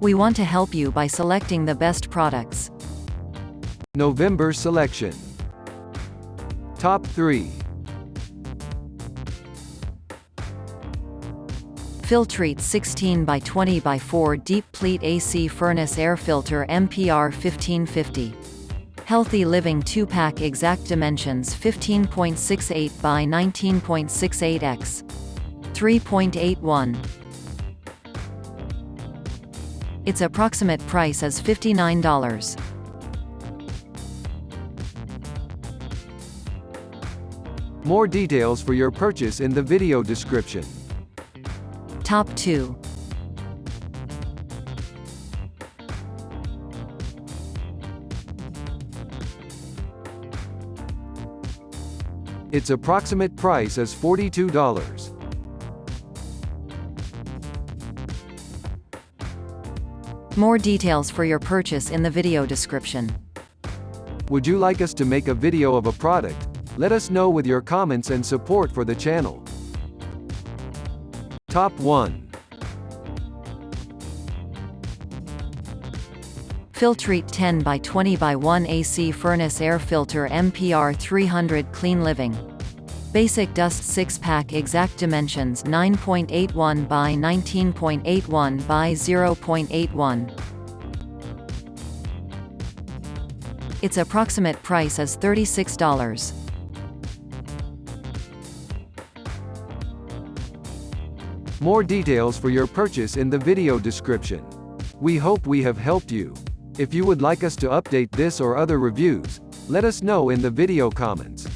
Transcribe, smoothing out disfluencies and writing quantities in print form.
We want to help you by selecting the best products. November selection. Top 3. Filtrete 16 by 20 by 4 Deep Pleat AC Furnace Air Filter MPR 1550. Healthy Living 2-pack exact dimensions 15.68 by 19.68 x 3.81. Its approximate price is $59. More details for your purchase in the video description. Top 2. Its approximate price is $42. More details for your purchase in the video description. Would you like us to make a video of a product? Let us know with your comments and support for the channel. Top 1. Filtrete 10 by 20 by 1 AC Furnace Air Filter MPR 300 Clean Living. Basic Dust 6-pack exact dimensions 9.81 by 19.81 by 0.81. Its approximate price is $36. More details for your purchase in the video description. We hope we have helped you. If you would like us to update this or other reviews, let us know in the video comments.